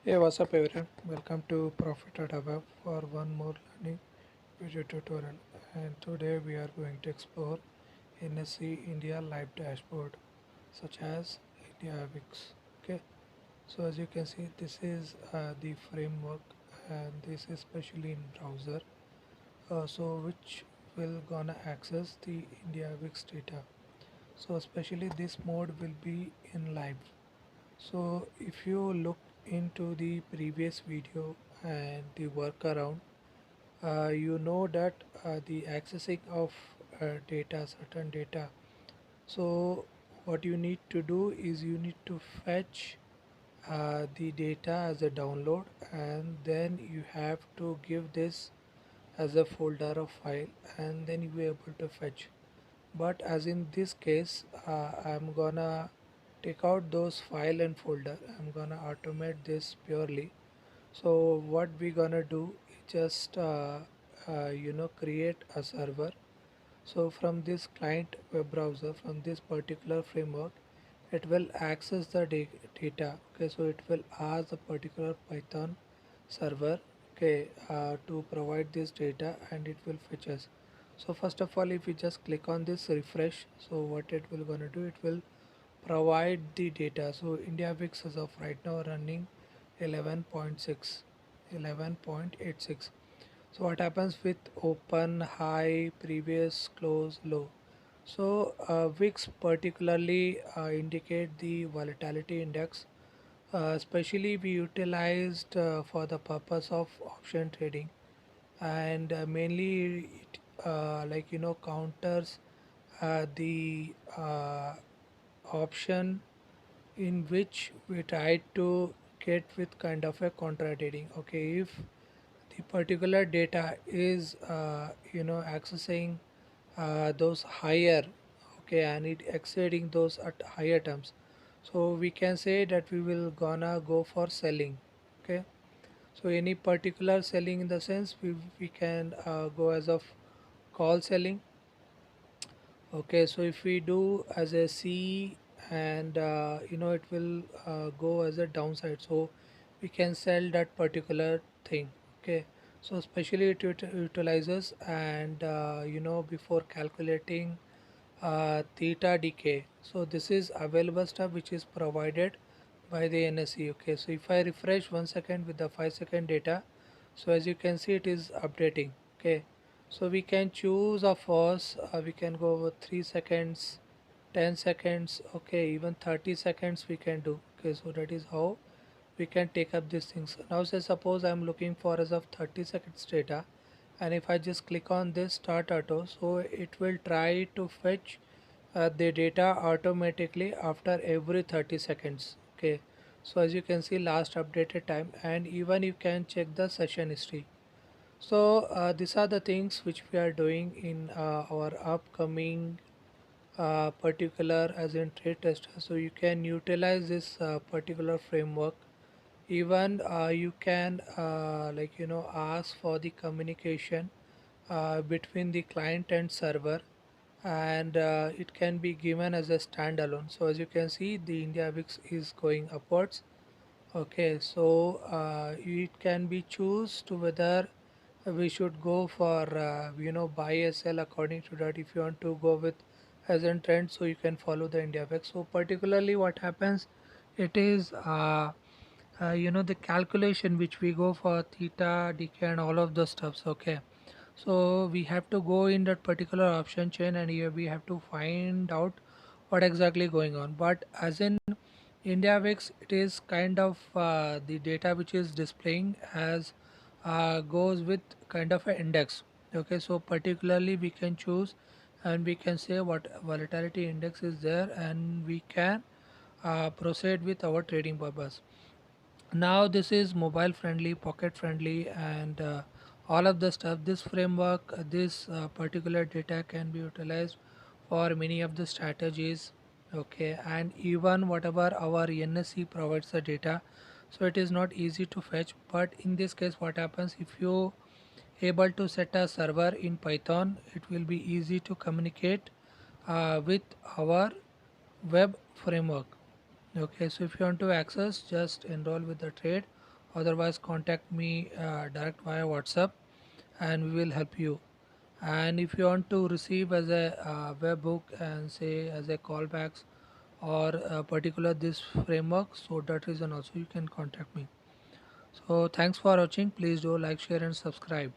Hey, what's up everyone? Welcome to Profit at Above for one more learning video tutorial. And today we are going to explore NSE India live dashboard such as India VIX. Okay, so as you can see, this is the framework, and this is especially in browser. So which will gonna access the India VIX data. So especially this mode will be in live. So if you look into the previous video and the workaround, you know that the accessing of data, certain data. So what you need to do is you need to fetch the data as a download, and then you have to give this as a folder of file, and then you will be able to fetch. But as in this case, I'm gonna take out those file and folder. I'm gonna automate this purely. So what we gonna do is just create a server. So from this client web browser, from this particular framework, it will access the data. Okay, so it will ask the particular Python server, okay, to provide this data, and it will fetch us. So first of all, if we just click on this refresh, so what it will gonna do, it will provide the data. So India VIX as of right now running 11.6, 11.86. So what happens with open, high, previous, close, low? So VIX particularly indicate the volatility index, especially we utilized for the purpose of option trading, and mainly it counters the option in which we try to get with kind of a contra trading. Okay, if the particular data is accessing those higher, okay, and it exceeding those at higher terms, so we can say that we will gonna go for selling. Okay, so any particular selling in the sense we can go as of call selling. Okay, so if we do as a C, and it will go as a downside, so we can sell that particular thing. Okay, so especially it utilizes, and before calculating theta decay, so this is available stuff which is provided by the NSE. Okay, so if I refresh 1 second with the 5 second data, so as you can see it is updating. Okay, so we can choose of us, we can go over 3 seconds, 10 seconds, okay, even 30 seconds we can do. Okay, so that is how we can take up these things. Now say suppose I'm looking for as of 30 seconds data, and if I just click on this start auto, so it will try to fetch the data automatically after every 30 seconds. Okay, so as you can see last updated time, and even you can check the session history. So these are the things which we are doing in our upcoming particular as in trade tester. So you can utilize this particular framework. Even you can ask for the communication between the client and server, and it can be given as a standalone. So as you can see the India VIX is going upwards. Okay, so it can be choose to whether we should go for buy or sell according to that. If you want to go with as a trend, so you can follow the India VIX. So particularly what happens, it is the calculation which we go for theta, decay, and all of those stuffs. Okay, so we have to go in that particular option chain, and here we have to find out what exactly going on. But as in India VIX, it is kind of the data which is displaying as goes with kind of an index. Okay, so particularly we can choose, and we can say what volatility index is there, and we can proceed with our trading purpose. Now this is mobile friendly, pocket friendly, and all of the stuff. This framework, this particular data can be utilized for many of the strategies. Okay, and even whatever our NSE provides the data, so it is not easy to fetch. But in this case what happens, if you able to set a server in Python, it will be easy to communicate with our web framework. Okay, so if you want to access, just enroll with the trade, Otherwise, contact me direct via WhatsApp, and we will help you. And if you want to receive as a webbook and say as a callbacks or particular this framework, so that reason also you can contact me. So thanks for watching. Please do like, share, and subscribe.